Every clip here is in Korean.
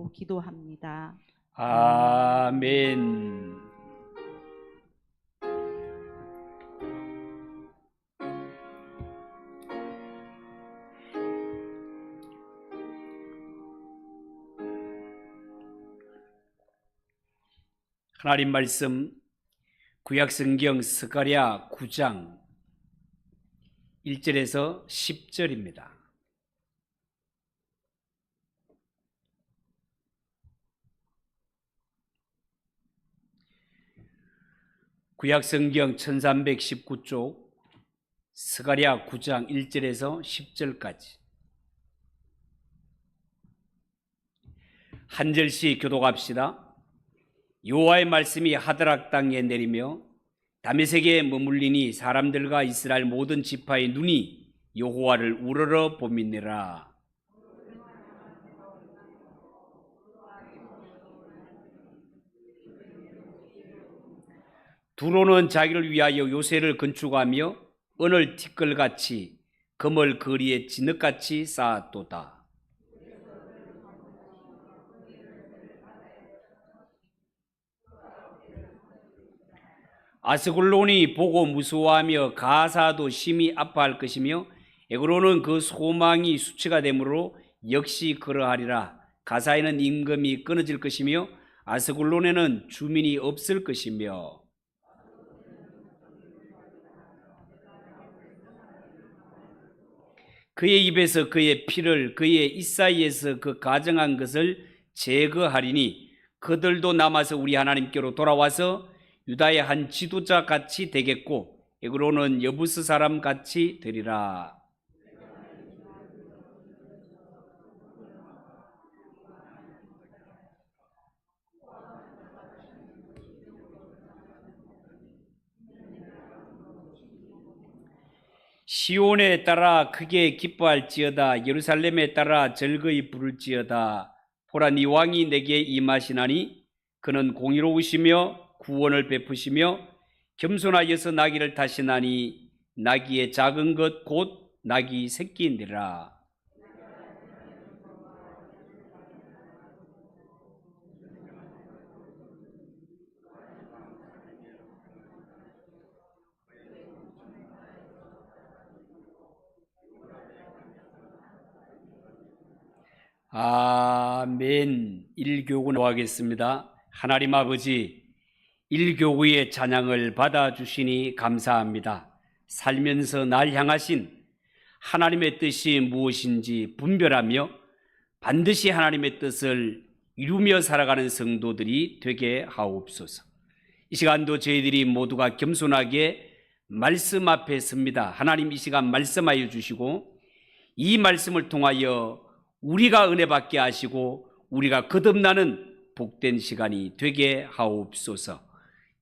이름으로 기도합니다. 아멘. 하나님 말씀 구약성경 스가랴 9장 1절에서 10절입니다. 구약성경 1319쪽 스가랴 9장 1절에서 10절까지 한 절씩 교독합시다. 여호와의 말씀이 하드락 땅에 내리며 다메섹에 머물리니 사람들과 이스라엘 모든 지파의 눈이 여호와를 우러러 보미니라. 두로는 자기를 위하여 요새를 건축하며 은을 티끌같이 금을 거리에 진흙같이 쌓았도다. 아스글론이 보고 무서워하며 가사도 심히 아파할 것이며 에그론은 그 소망이 수치가 되므로 역시 그러하리라. 가사에는 임금이 끊어질 것이며 아스글론에는 주민이 없을 것이며 그의 입에서 그의 피를 그의 이사이에서 그 가정한 것을 제거하리니 그들도 남아서 우리 하나님께로 돌아와서 유다의 한 지도자 같이 되겠고 에그론은 여부스 사람 같이 되리라. 시온에 따라 크게 기뻐할지어다. 예루살렘에 따라 즐거이 부를지어다. 보라, 네 왕이 내게 임하시나니 그는 공의로우시며 구원을 베푸시며 겸손하여서 나귀를 타시나니 나귀의 작은 것 곧 나귀 새끼니라. 아멘. 일교구 하겠습니다. 하나님 아버지, 일교구의 찬양을 받아주시니 감사합니다. 살면서 날 향하신 하나님의 뜻이 무엇인지 분별하며 반드시 하나님의 뜻을 이루며 살아가는 성도들이 되게 하옵소서. 이 시간도 저희들이 모두가 겸손하게 말씀 앞에 섭니다. 하나님, 이 시간 말씀하여 주시고 이 말씀을 통하여 우리가 은혜 받게 하시고 우리가 거듭나는 복된 시간이 되게 하옵소서.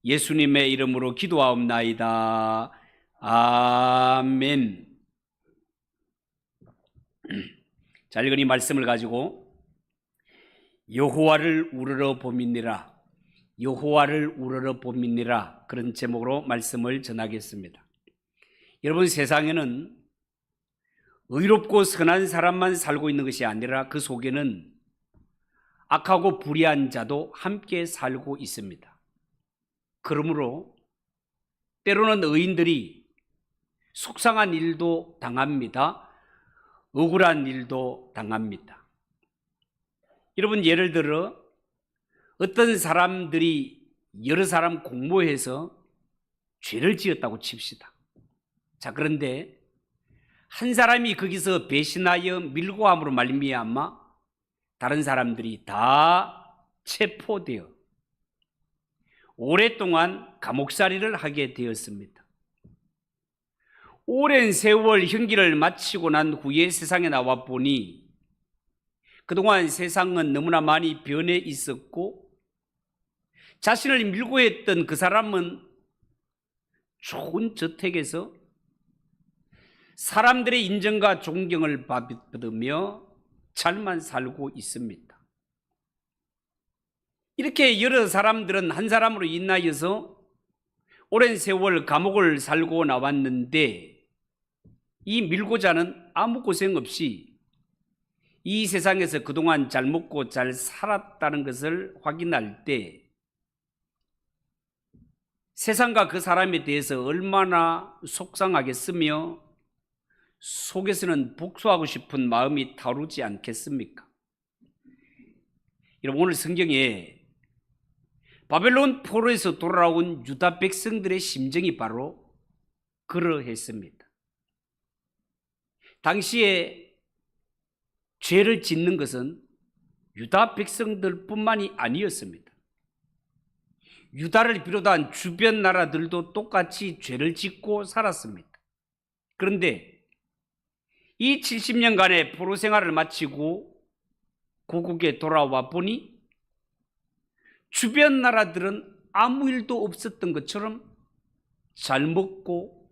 예수님의 이름으로 기도하옵나이다. 아멘. 자, 읽은 이 말씀을 가지고 여호와를 우러러 보미니라, 여호와를 우러러 보미니라, 그런 제목으로 말씀을 전하겠습니다. 여러분, 세상에는 의롭고 선한 사람만 살고 있는 것이 아니라 그 속에는 악하고 불의한 자도 함께 살고 있습니다. 그러므로 때로는 의인들이 속상한 일도 당합니다. 억울한 일도 당합니다. 여러분, 예를 들어 어떤 사람들이 여러 사람 공모해서 죄를 지었다고 칩시다. 자, 그런데 한 사람이 거기서 배신하여 밀고 함으로 말미암아 다른 사람들이 다 체포되어 오랫동안 감옥살이를 하게 되었습니다. 오랜 세월 형기를 마치고 난 후에 세상에 나와 보니 그동안 세상은 너무나 많이 변해 있었고 자신을 밀고 했던 그 사람은 좋은 저택에서 사람들의 인정과 존경을 받으며 잘만 살고 있습니다. 이렇게 여러 사람들은 한 사람으로 인하여서 오랜 세월 감옥을 살고 나왔는데 이 밀고자는 아무 고생 없이 이 세상에서 그동안 잘 먹고 잘 살았다는 것을 확인할 때 세상과 그 사람에 대해서 얼마나 속상하겠으며 속에서는 복수하고 싶은 마음이 타오르지 않겠습니까? 여러분, 오늘 성경에 바벨론 포로에서 돌아온 유다 백성들의 심정이 바로 그러했습니다. 당시에 죄를 짓는 것은 유다 백성들뿐만이 아니었습니다. 유다를 비롯한 주변 나라들도 똑같이 죄를 짓고 살았습니다. 그런데 이 70년간의 포로 생활을 마치고 고국에 돌아와 보니 주변 나라들은 아무 일도 없었던 것처럼 잘 먹고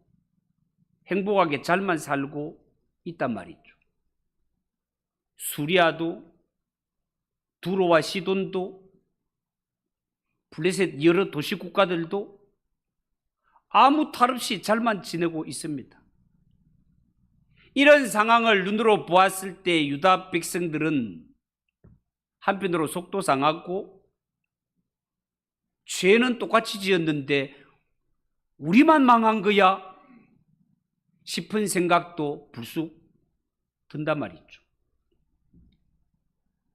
행복하게 잘만 살고 있단 말이죠. 수리아도, 두로와 시돈도, 블레셋 여러 도시 국가들도 아무 탈 없이 잘만 지내고 있습니다. 이런 상황을 눈으로 보았을 때 유다 백성들은 한편으로 속도 상하고 죄는 똑같이 지었는데 우리만 망한 거야 싶은 생각도 불쑥 든단 말이죠.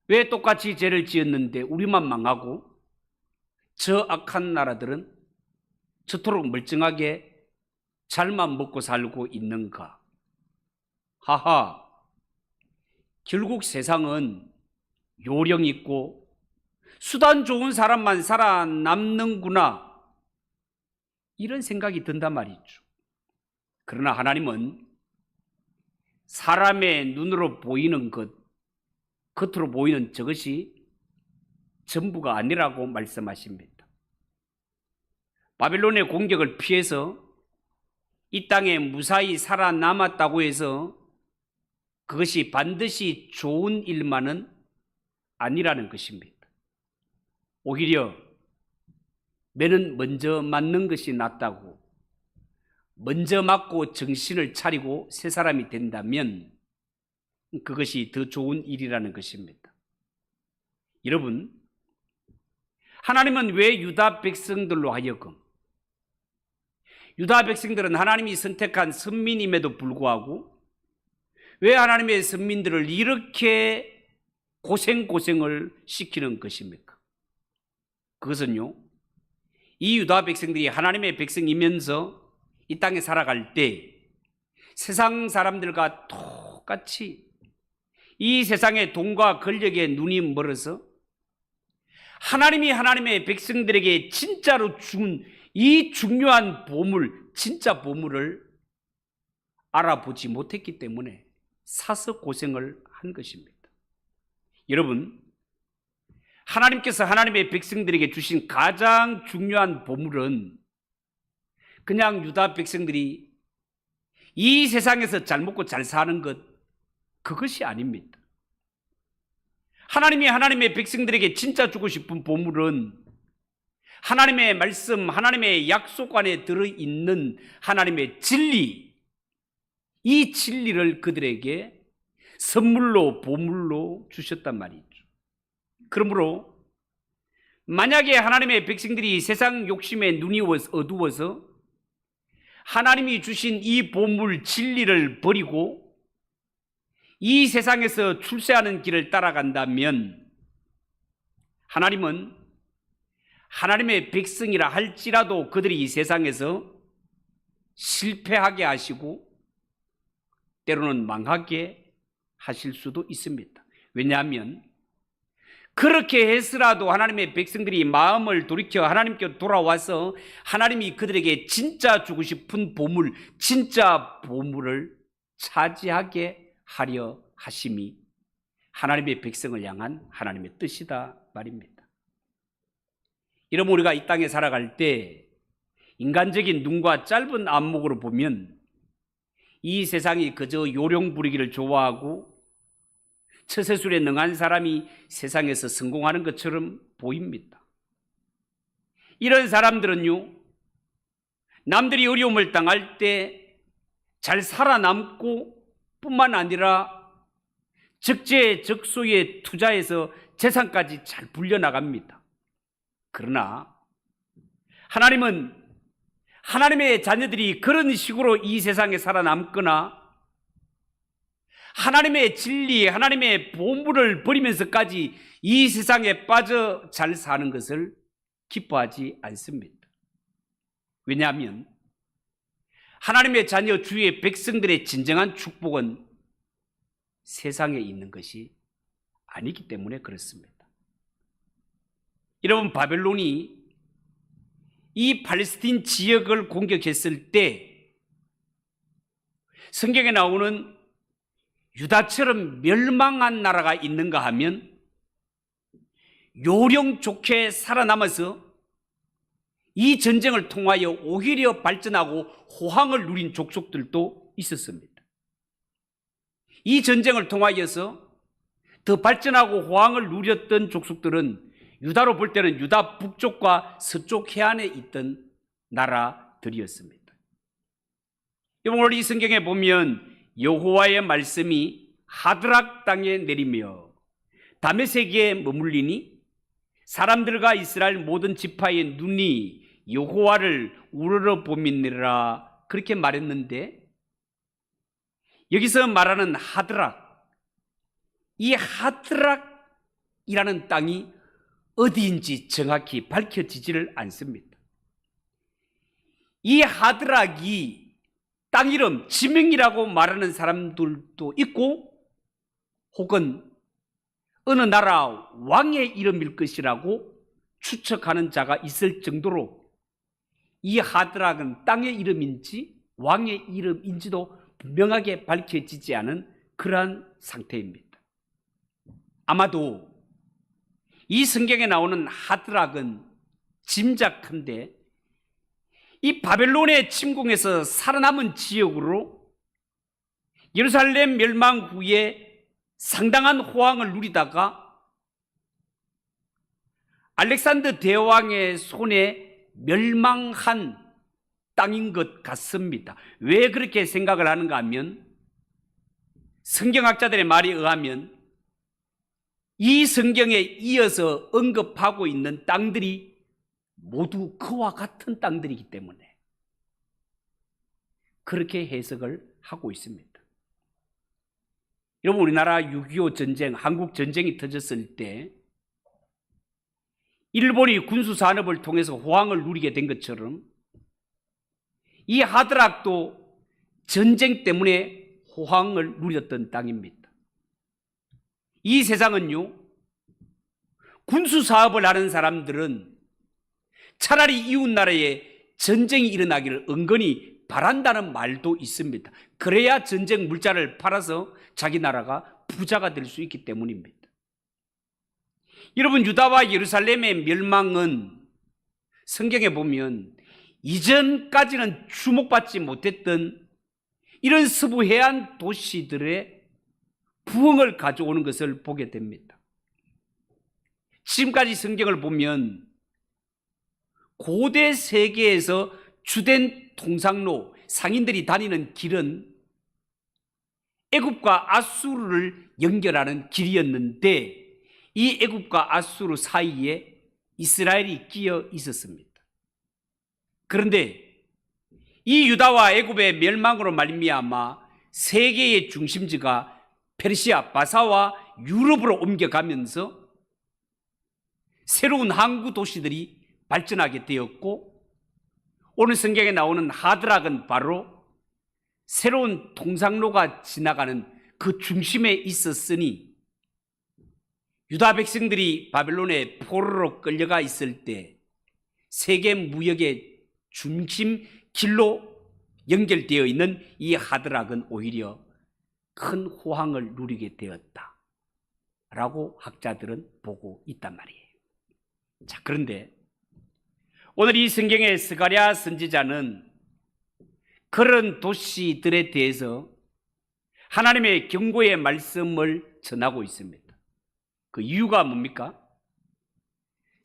왜 똑같이 죄를 지었는데 우리만 망하고 저 악한 나라들은 저토록 멀쩡하게 잘만 먹고 살고 있는가? 하하, 결국 세상은 요령 있고 수단 좋은 사람만 살아남는구나, 이런 생각이 든단 말이죠. 그러나 하나님은 사람의 눈으로 보이는 것, 겉으로 보이는 저것이 전부가 아니라고 말씀하십니다. 바벨론의 공격을 피해서 이 땅에 무사히 살아남았다고 해서 그것이 반드시 좋은 일만은 아니라는 것입니다. 오히려 매는 먼저 맞는 것이 낫다고, 먼저 맞고 정신을 차리고 새 사람이 된다면 그것이 더 좋은 일이라는 것입니다. 여러분, 하나님은 왜 유다 백성들로 하여금, 유다 백성들은 하나님이 선택한 선민임에도 불구하고 왜 하나님의 선민들을 이렇게 고생을 시키는 것입니까? 그것은요, 이 유다 백성들이 하나님의 백성이면서 이 땅에 살아갈 때 세상 사람들과 똑같이 이 세상의 돈과 권력에 눈이 멀어서 하나님이 하나님의 백성들에게 진짜로 준 이 중요한 보물, 진짜 보물을 알아보지 못했기 때문에 사서 고생을 한 것입니다. 여러분, 하나님께서 하나님의 백성들에게 주신 가장 중요한 보물은 그냥 유다 백성들이 이 세상에서 잘 먹고 잘 사는 것, 그것이 아닙니다. 하나님이 하나님의 백성들에게 진짜 주고 싶은 보물은 하나님의 말씀, 하나님의 약속 안에 들어있는 하나님의 진리, 이 진리를 그들에게 선물로, 보물로 주셨단 말이죠. 그러므로 만약에 하나님의 백성들이 세상 욕심에 눈이 어두워서 하나님이 주신 이 보물 진리를 버리고 이 세상에서 출세하는 길을 따라간다면 하나님은 하나님의 백성이라 할지라도 그들이 이 세상에서 실패하게 하시고 때로는 망하게 하실 수도 있습니다. 왜냐하면 그렇게 해서라도 하나님의 백성들이 마음을 돌이켜 하나님께 돌아와서 하나님이 그들에게 진짜 주고 싶은 보물, 진짜 보물을 차지하게 하려 하심이 하나님의 백성을 향한 하나님의 뜻이다 말입니다. 여러분, 우리가 이 땅에 살아갈 때 인간적인 눈과 짧은 안목으로 보면 이 세상이 그저 요령 부리기를 좋아하고 처세술에 능한 사람이 세상에서 성공하는 것처럼 보입니다. 이런 사람들은요, 남들이 어려움을 당할 때 잘 살아남고 뿐만 아니라 적재적소에 투자해서 재산까지 잘 불려나갑니다. 그러나 하나님은 하나님의 자녀들이 그런 식으로 이 세상에 살아남거나 하나님의 진리, 하나님의 본분을 버리면서까지 이 세상에 빠져 잘 사는 것을 기뻐하지 않습니다. 왜냐하면 하나님의 자녀 주의 백성들의 진정한 축복은 세상에 있는 것이 아니기 때문에 그렇습니다. 여러분, 바벨론이 이 팔레스틴 지역을 공격했을 때 성경에 나오는 유다처럼 멸망한 나라가 있는가 하면 요령 좋게 살아남아서 이 전쟁을 통하여 오히려 발전하고 호황을 누린 족속들도 있었습니다. 이 전쟁을 통하여서 더 발전하고 호황을 누렸던 족속들은 유다로 볼 때는 유다 북쪽과 서쪽 해안에 있던 나라들이었습니다. 오늘 이 성경에 보면 여호와의 말씀이 하드락 땅에 내리며 다메섹에 머물리니 사람들과 이스라엘 모든 지파의 눈이 여호와를 우러러 보미니라, 그렇게 말했는데, 여기서 말하는 하드락, 이 하드락이라는 땅이 어디인지 정확히 밝혀지지를 않습니다. 이 하드락이 땅 이름, 지명이라고 말하는 사람들도 있고, 혹은 어느 나라 왕의 이름일 것이라고 추측하는 자가 있을 정도로 이 하드락은 땅의 이름인지 왕의 이름인지도 분명하게 밝혀지지 않은 그러한 상태입니다. 아마도 이 성경에 나오는 하드락은 짐작한데 이 바벨론의 침공에서 살아남은 지역으로 예루살렘 멸망 후에 상당한 호황을 누리다가 알렉산더 대왕의 손에 멸망한 땅인 것 같습니다. 왜 그렇게 생각을 하는가 하면 성경학자들의 말에 의하면 이 성경에 이어서 언급하고 있는 땅들이 모두 그와 같은 땅들이기 때문에 그렇게 해석을 하고 있습니다. 여러분, 우리나라 6.25 전쟁, 한국 전쟁이 터졌을 때 일본이 군수산업을 통해서 호황을 누리게 된 것처럼 이 하드락도 전쟁 때문에 호황을 누렸던 땅입니다. 이 세상은요, 군수사업을 하는 사람들은 차라리 이웃나라에 전쟁이 일어나기를 은근히 바란다는 말도 있습니다. 그래야 전쟁 물자를 팔아서 자기 나라가 부자가 될 수 있기 때문입니다. 여러분, 유다와 예루살렘의 멸망은 성경에 보면 이전까지는 주목받지 못했던 이런 서부 해안 도시들의 부흥을 가져오는 것을 보게 됩니다. 지금까지 성경을 보면 고대 세계에서 주된 통상로, 상인들이 다니는 길은 애굽과 아수르를 연결하는 길이었는데 이 애굽과 아수르 사이에 이스라엘이 끼어 있었습니다. 그런데 이 유다와 애굽의 멸망으로 말미암아 세계의 중심지가 페르시아, 바사와 유럽으로 옮겨가면서 새로운 항구 도시들이 발전하게 되었고, 오늘 성경에 나오는 하드락은 바로 새로운 통상로가 지나가는 그 중심에 있었으니 유다 백성들이 바벨론의 포로로 끌려가 있을 때 세계 무역의 중심 길로 연결되어 있는 이 하드락은 오히려 큰 호황을 누리게 되었다라고 학자들은 보고 있단 말이에요. 자, 그런데 오늘 이 성경의 스가랴 선지자는 그런 도시들에 대해서 하나님의 경고의 말씀을 전하고 있습니다. 그 이유가 뭡니까?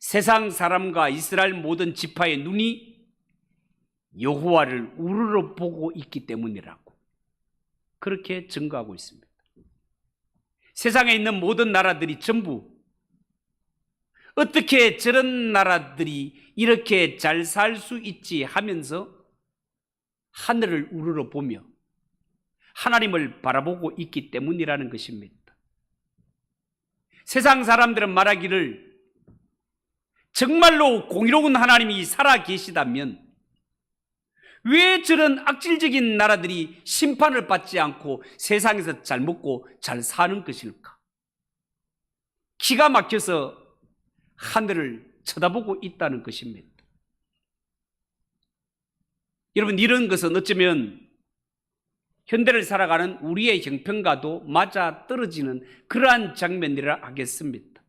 세상 사람과 이스라엘 모든 지파의 눈이 여호와를 우러러 보고 있기 때문이라고 그렇게 증거하고 있습니다. 세상에 있는 모든 나라들이 전부 어떻게 저런 나라들이 이렇게 잘 살 수 있지 하면서 하늘을 우러러 보며 하나님을 바라보고 있기 때문이라는 것입니다. 세상 사람들은 말하기를 정말로 공의로운 하나님이 살아 계시다면 왜 저런 악질적인 나라들이 심판을 받지 않고 세상에서 잘 먹고 잘 사는 것일까? 기가 막혀서 하늘을 쳐다보고 있다는 것입니다. 여러분, 이런 것은 어쩌면 현대를 살아가는 우리의 형편과도 맞아 떨어지는 그러한 장면이라 하겠습니다.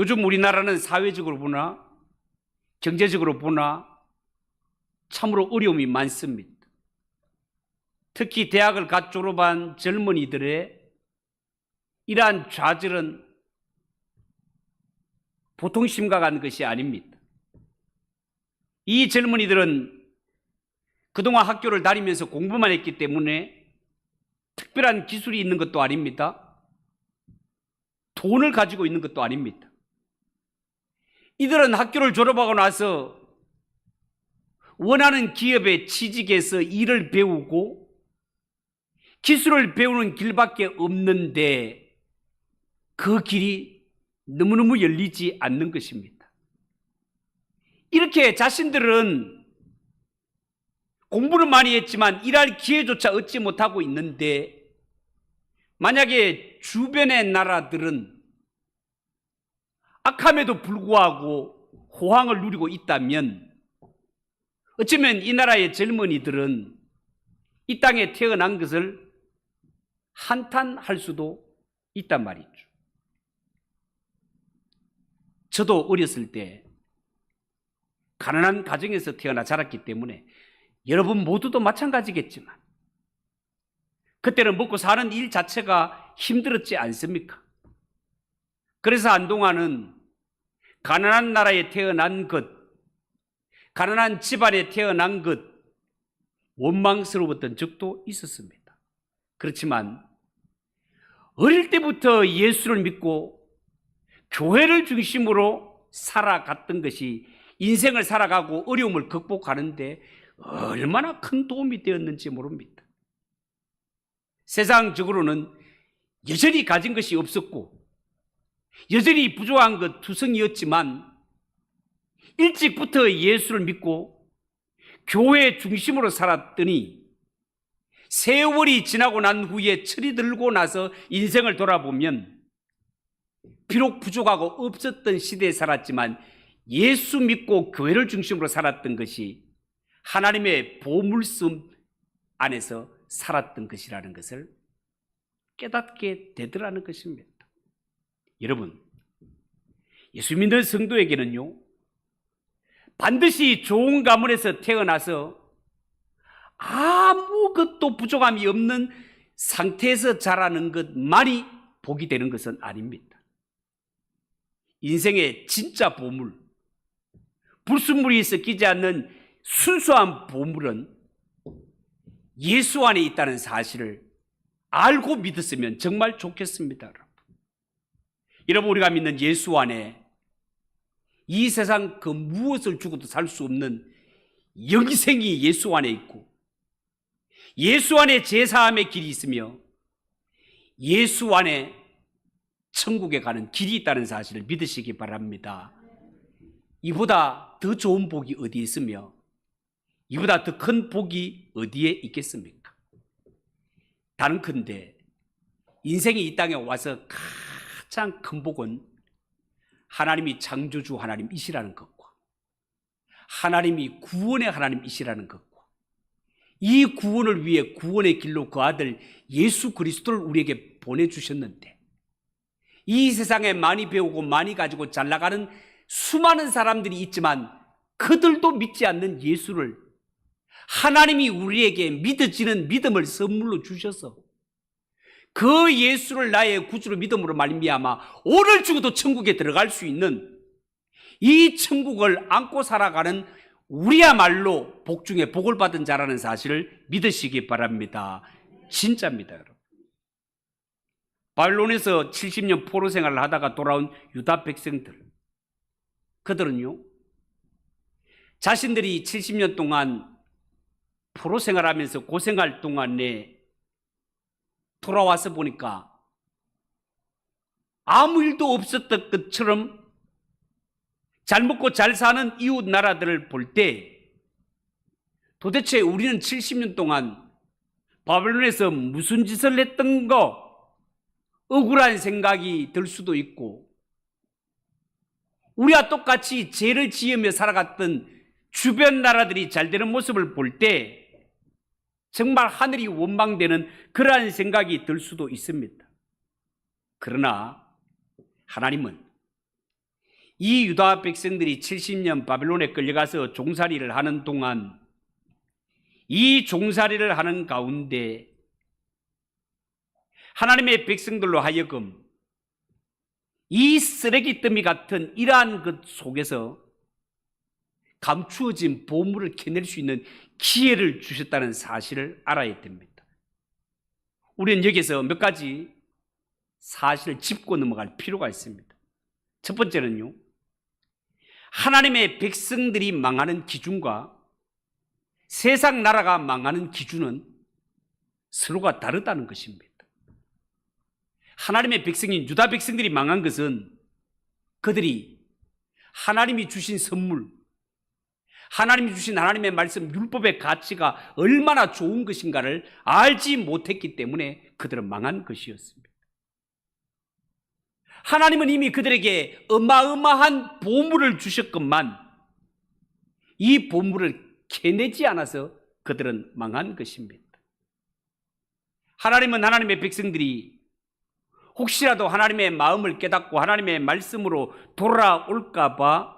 요즘 우리나라는 사회적으로 보나 경제적으로 보나 참으로 어려움이 많습니다. 특히 대학을 갓 졸업한 젊은이들의 이러한 좌절은 보통 심각한 것이 아닙니다. 이 젊은이들은 그동안 학교를 다니면서 공부만 했기 때문에 특별한 기술이 있는 것도 아닙니다. 돈을 가지고 있는 것도 아닙니다. 이들은 학교를 졸업하고 나서 원하는 기업에 취직해서 일을 배우고 기술을 배우는 길밖에 없는데 그 길이 너무너무 열리지 않는 것입니다. 이렇게 자신들은 공부는 많이 했지만 일할 기회조차 얻지 못하고 있는데 만약에 주변의 나라들은 악함에도 불구하고 호황을 누리고 있다면 어쩌면 이 나라의 젊은이들은 이 땅에 태어난 것을 한탄할 수도 있단 말이죠. 저도 어렸을 때 가난한 가정에서 태어나 자랐기 때문에 여러분 모두도 마찬가지겠지만 그때는 먹고 사는 일 자체가 힘들었지 않습니까? 그래서 한동안은 가난한 나라에 태어난 것, 가난한 집안에 태어난 것 원망스러웠던 적도 있었습니다. 그렇지만 어릴 때부터 예수를 믿고 교회를 중심으로 살아갔던 것이 인생을 살아가고 어려움을 극복하는데 얼마나 큰 도움이 되었는지 모릅니다. 세상적으로는 여전히 가진 것이 없었고 여전히 부족한 것 투성이었지만 일찍부터 예수를 믿고 교회 중심으로 살았더니 세월이 지나고 난 후에 철이 들고 나서 인생을 돌아보면 비록 부족하고 없었던 시대에 살았지만 예수 믿고 교회를 중심으로 살았던 것이 하나님의 보물섬 안에서 살았던 것이라는 것을 깨닫게 되더라는 것입니다. 여러분, 예수 믿는 성도에게는요, 반드시 좋은 가문에서 태어나서 아무것도 부족함이 없는 상태에서 자라는 것만이 복이 되는 것은 아닙니다. 인생의 진짜 보물, 불순물이 섞이지 않는 순수한 보물은 예수 안에 있다는 사실을 알고 믿었으면 정말 좋겠습니다. 여러분, 우리가 믿는 예수 안에 이 세상 그 무엇을 주고도 살 수 없는 영생이 예수 안에 있고 예수 안에 제사함의 길이 있으며 예수 안에 천국에 가는 길이 있다는 사실을 믿으시기 바랍니다. 이보다 더 좋은 복이 어디에 있으며 이보다 더 큰 복이 어디에 있겠습니까? 다른컨대 인생이 이 땅에 와서 가장 큰 복은 하나님이 창조주 하나님이시라는 것과 하나님이 구원의 하나님이시라는 것과 이 구원을 위해 구원의 길로 그 아들 예수 그리스도를 우리에게 보내주셨는데 이 세상에 많이 배우고 많이 가지고 잘 나가는 수많은 사람들이 있지만 그들도 믿지 않는 예수를 하나님이 우리에게 믿어지는 믿음을 선물로 주셔서 그 예수를 나의 구주로 믿음으로 말미암아 오늘 죽어도 천국에 들어갈 수 있는 이 천국을 안고 살아가는 우리야말로 복 중에 복을 받은 자라는 사실을 믿으시기 바랍니다. 진짜입니다, 여러분. 바벨론에서 70년 포로 생활을 하다가 돌아온 유다 백성들, 그들은요, 자신들이 70년 동안 포로 생활하면서 고생할 동안에 돌아와서 보니까 아무 일도 없었던 것처럼 잘 먹고 잘 사는 이웃 나라들을 볼 때 도대체 우리는 70년 동안 바벨론에서 무슨 짓을 했던 거, 억울한 생각이 들 수도 있고, 우리와 똑같이 죄를 지으며 살아갔던 주변 나라들이 잘 되는 모습을 볼 때 정말 하늘이 원망되는 그러한 생각이 들 수도 있습니다. 그러나 하나님은 이 유다 백성들이 70년 바벨론에 끌려가서 종살이를 하는 동안 이 종살이를 하는 가운데 하나님의 백성들로 하여금 이 쓰레기 더미 같은 이러한 것 속에서 감추어진 보물을 캐낼 수 있는 기회를 주셨다는 사실을 알아야 됩니다. 우리는 여기서 몇 가지 사실을 짚고 넘어갈 필요가 있습니다. 첫 번째는요, 하나님의 백성들이 망하는 기준과 세상 나라가 망하는 기준은 서로가 다르다는 것입니다. 하나님의 백성인 유다 백성들이 망한 것은 그들이 하나님이 주신 선물, 하나님이 주신 하나님의 말씀, 율법의 가치가 얼마나 좋은 것인가를 알지 못했기 때문에 그들은 망한 것이었습니다. 하나님은 이미 그들에게 어마어마한 보물을 주셨건만 이 보물을 캐내지 않아서 그들은 망한 것입니다. 하나님은 하나님의 백성들이 혹시라도 하나님의 마음을 깨닫고 하나님의 말씀으로 돌아올까 봐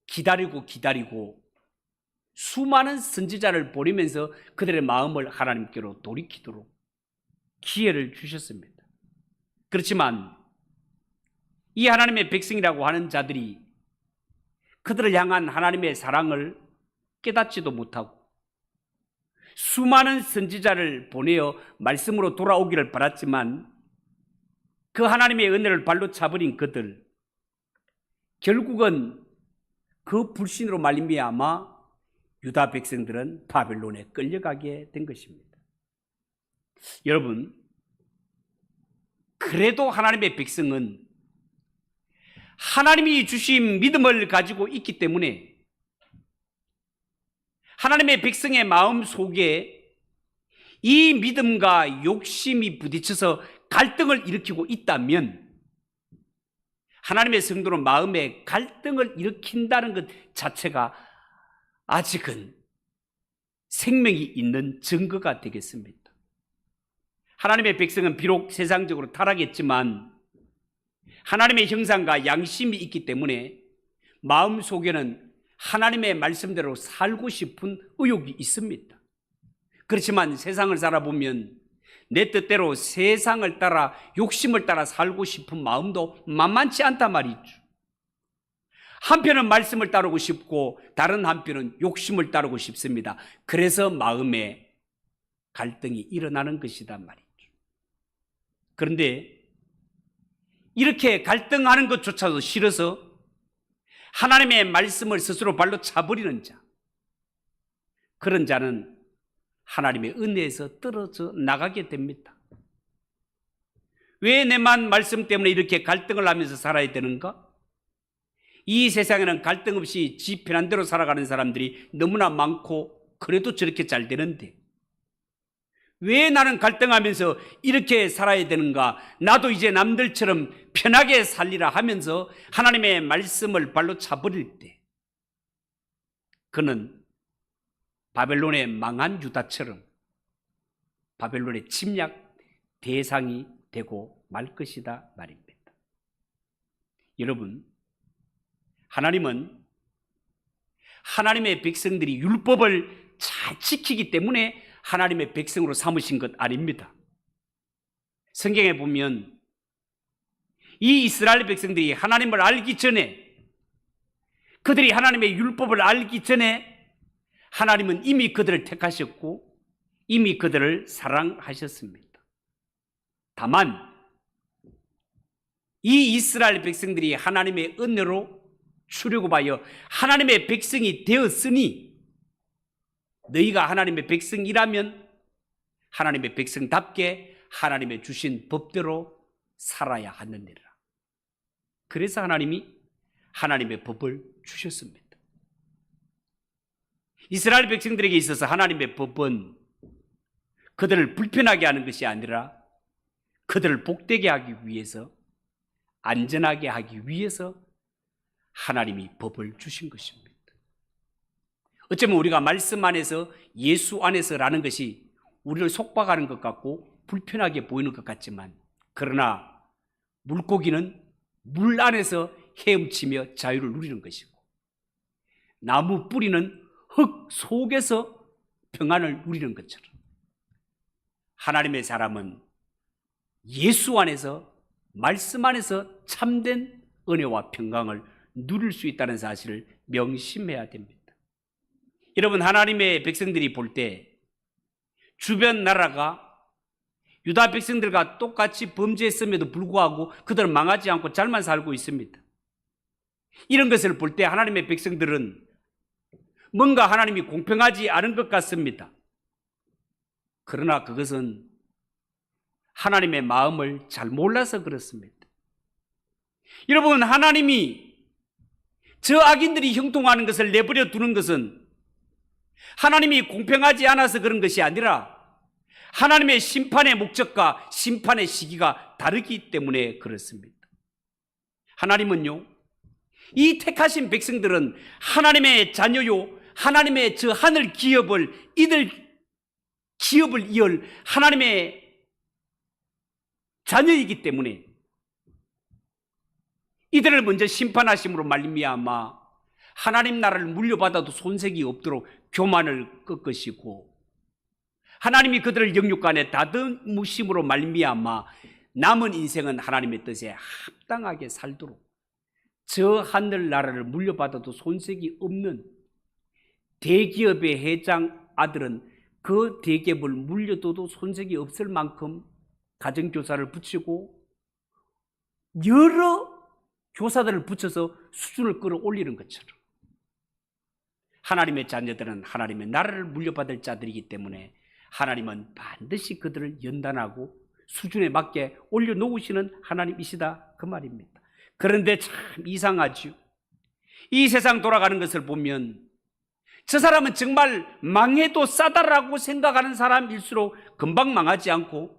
기다리고 수많은 선지자를 보내면서 그들의 마음을 하나님께로 돌이키도록 기회를 주셨습니다. 그렇지만 이 하나님의 백성이라고 하는 자들이 그들을 향한 하나님의 사랑을 깨닫지도 못하고 수많은 선지자를 보내어 말씀으로 돌아오기를 바랐지만 그 하나님의 은혜를 발로 차버린 그들, 결국은 그 불신으로 말미암아 유다 백성들은 바벨론에 끌려가게 된 것입니다. 여러분, 그래도 하나님의 백성은 하나님이 주신 믿음을 가지고 있기 때문에 하나님의 백성의 마음 속에 이 믿음과 욕심이 부딪혀서 갈등을 일으키고 있다면 하나님의 성도는 마음에 갈등을 일으킨다는 것 자체가 아직은 생명이 있는 증거가 되겠습니다. 하나님의 백성은 비록 세상적으로 타락했지만 하나님의 형상과 양심이 있기 때문에 마음속에는 하나님의 말씀대로 살고 싶은 의욕이 있습니다. 그렇지만 세상을 살아보면 내 뜻대로 세상을 따라 욕심을 따라 살고 싶은 마음도 만만치 않단 말이죠. 한편은 말씀을 따르고 싶고 다른 한편은 욕심을 따르고 싶습니다. 그래서 마음에 갈등이 일어나는 것이단 말이죠. 그런데 이렇게 갈등하는 것조차도 싫어서 하나님의 말씀을 스스로 발로 차버리는 자, 그런 자는 하나님의 은혜에서 떨어져 나가게 됩니다. 왜 내만 말씀 때문에 이렇게 갈등을 하면서 살아야 되는가? 이 세상에는 갈등 없이 지 편한 대로 살아가는 사람들이 너무나 많고 그래도 저렇게 잘 되는데 왜 나는 갈등하면서 이렇게 살아야 되는가? 나도 이제 남들처럼 편하게 살리라 하면서 하나님의 말씀을 발로 차버릴 때 그는 바벨론의 망한 유다처럼 바벨론의 침략 대상이 되고 말 것이다 말입니다. 여러분, 하나님은 하나님의 백성들이 율법을 잘 지키기 때문에 하나님의 백성으로 삼으신 것 아닙니다. 성경에 보면 이 이스라엘 백성들이 하나님을 알기 전에, 그들이 하나님의 율법을 알기 전에 하나님은 이미 그들을 택하셨고 이미 그들을 사랑하셨습니다. 다만 이 이스라엘 백성들이 하나님의 은혜로 출애굽하여 하나님의 백성이 되었으니 너희가 하나님의 백성이라면 하나님의 백성답게 하나님의 주신 법대로 살아야 하느니라. 그래서 하나님이 하나님의 법을 주셨습니다. 이스라엘 백성들에게 있어서 하나님의 법은 그들을 불편하게 하는 것이 아니라 그들을 복되게 하기 위해서, 안전하게 하기 위해서 하나님이 법을 주신 것입니다. 어쩌면 우리가 말씀 안에서, 예수 안에서라는 것이 우리를 속박하는 것 같고 불편하게 보이는 것 같지만, 그러나 물고기는 물 안에서 헤엄치며 자유를 누리는 것이고, 나무 뿌리는 흙 속에서 평안을 누리는 것처럼 하나님의 사람은 예수 안에서, 말씀 안에서 참된 은혜와 평강을 누릴 수 있다는 사실을 명심해야 됩니다. 여러분, 하나님의 백성들이 볼 때 주변 나라가 유다 백성들과 똑같이 범죄했음에도 불구하고 그들은 망하지 않고 잘만 살고 있습니다. 이런 것을 볼 때 하나님의 백성들은 뭔가 하나님이 공평하지 않은 것 같습니다. 그러나 그것은 하나님의 마음을 잘 몰라서 그렇습니다. 여러분, 하나님이 저 악인들이 형통하는 것을 내버려 두는 것은 하나님이 공평하지 않아서 그런 것이 아니라 하나님의 심판의 목적과 심판의 시기가 다르기 때문에 그렇습니다. 하나님은요, 이 택하신 백성들은 하나님의 자녀요, 하나님의 저 하늘 기업을, 이들 기업을 이을 하나님의 자녀이기 때문에 이들을 먼저 심판하심으로 말미암아 하나님 나라를 물려받아도 손색이 없도록 교만을 꺾으시고, 하나님이 그들을 영육간에 다듬으심으로 말미암아 남은 인생은 하나님의 뜻에 합당하게 살도록 저 하늘 나라를 물려받아도 손색이 없는 대기업의 회장 아들은 그 대기업을 물려둬도 손색이 없을 만큼 가정교사를 붙이고 여러 교사들을 붙여서 수준을 끌어올리는 것처럼 하나님의 자녀들은 하나님의 나라를 물려받을 자들이기 때문에 하나님은 반드시 그들을 연단하고 수준에 맞게 올려놓으시는 하나님이시다, 그 말입니다. 그런데 참 이상하죠. 이 세상 돌아가는 것을 보면 저 사람은 정말 망해도 싸다라고 생각하는 사람일수록 금방 망하지 않고,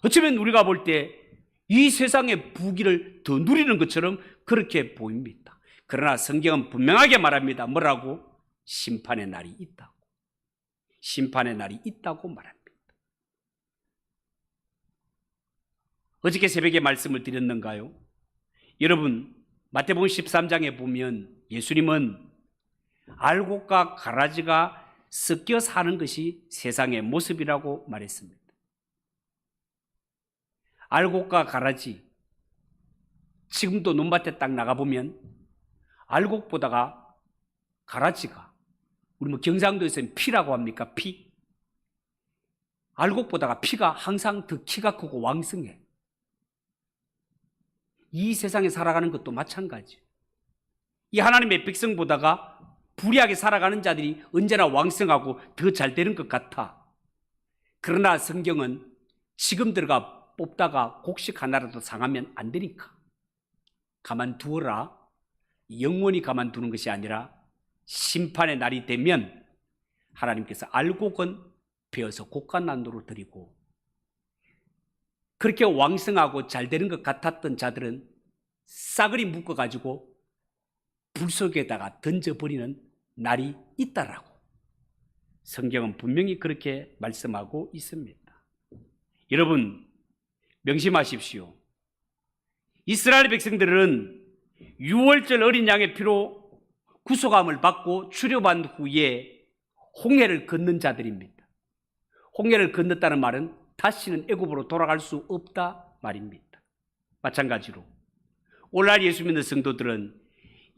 어쩌면 우리가 볼 때 이 세상의 부귀를 더 누리는 것처럼 그렇게 보입니다. 그러나 성경은 분명하게 말합니다. 뭐라고? 심판의 날이 있다고. 심판의 날이 있다고 말합니다. 어저께 새벽에 말씀을 드렸는가요? 여러분, 마태복음 13장에 보면 예수님은 알곡과 가라지가 섞여 사는 것이 세상의 모습이라고 말했습니다. 알곡과 가라지, 지금도 논밭에 딱 나가보면 알곡보다가 가라지가, 우리 뭐 경상도에서는 피라고 합니까? 피. 알곡보다가 피가 항상 더 키가 크고 왕성해. 이 세상에 살아가는 것도 마찬가지. 이 하나님의 백성보다가 불의하게 살아가는 자들이 언제나 왕성하고 더 잘 되는 것 같아. 그러나 성경은 지금 들어가 뽑다가 곡식 하나라도 상하면 안 되니까 가만두어라, 영원히 가만두는 것이 아니라 심판의 날이 되면 하나님께서 알곡은 베어서 곡간난도로 드리고, 그렇게 왕성하고 잘 되는 것 같았던 자들은 싸그리 묶어가지고 불 속에다가 던져버리는 날이 있다라고 성경은 분명히 그렇게 말씀하고 있습니다. 여러분, 명심하십시오. 이스라엘 백성들은 유월절 어린 양의 피로 구속함을 받고 출애굽한 후에 홍해를 건넌 자들입니다. 홍해를 건넜다는 말은 다시는 애굽으로 돌아갈 수 없다 말입니다. 마찬가지로 오늘날 예수 믿는 성도들은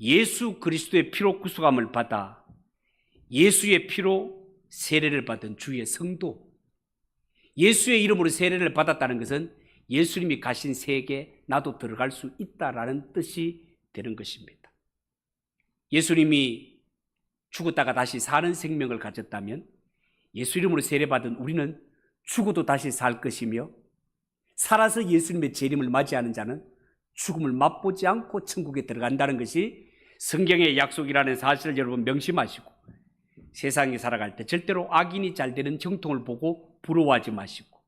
예수 그리스도의 피로 구속함을 받아 예수의 피로 세례를 받은 주의 성도, 예수의 이름으로 세례를 받았다는 것은 예수님이 가신 세계에 나도 들어갈 수 있다라는 뜻이 되는 것입니다. 예수님이 죽었다가 다시 사는 생명을 가졌다면 예수 이름으로 세례받은 우리는 죽어도 다시 살 것이며, 살아서 예수님의 재림을 맞이하는 자는 죽음을 맛보지 않고 천국에 들어간다는 것이 성경의 약속이라는 사실을 여러분 명심하시고, 세상에 살아갈 때 절대로 악인이 잘 되는 형통을 보고 부러워하지 마시고,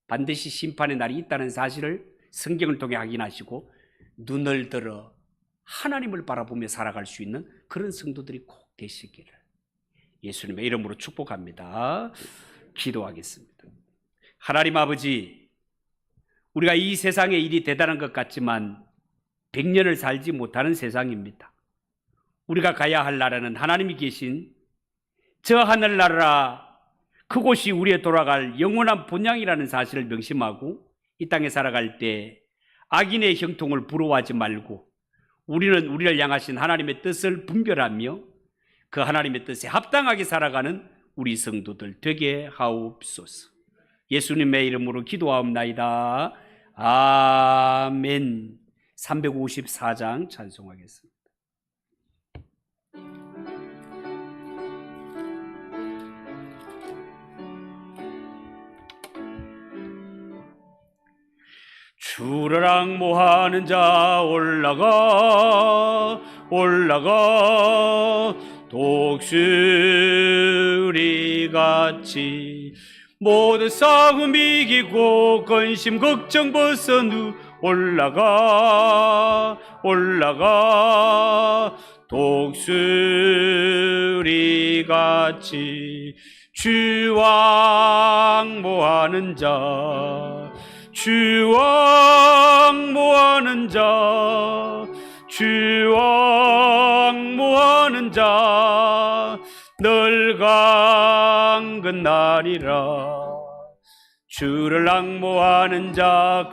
반드시 심판의 날이 있다는 사실을 성경을 통해 확인하시고 눈을 들어 하나님을 바라보며 살아갈 수 있는 그런 성도들이 꼭 되시기를 예수님의 이름으로 축복합니다. 기도하겠습니다. 하나님 아버지, 우리가 이 세상의 일이 대단한 것 같지만 100년을 살지 못하는 세상입니다. 우리가 가야 할 나라는 하나님이 계신 저 하늘나라, 그곳이 우리의 돌아갈 영원한 본향이라는 사실을 명심하고 이 땅에 살아갈 때 악인의 형통을 부러워하지 말고 우리는 우리를 향하신 하나님의 뜻을 분별하며 그 하나님의 뜻에 합당하게 살아가는 우리 성도들 되게 하옵소서. 예수님의 이름으로 기도하옵나이다. 아멘. 354장 찬송하겠습니다. 주를 앙모하는 자 올라가 올라가 독수리같이 모든 싸움 이기고 근심 걱정 벗어누 올라가 올라가 독수리같이 주와 앙모하는 자 주와 앙모하는 자 주와 앙모하는 자 늘 강건하리라. 주를 앙모하는 자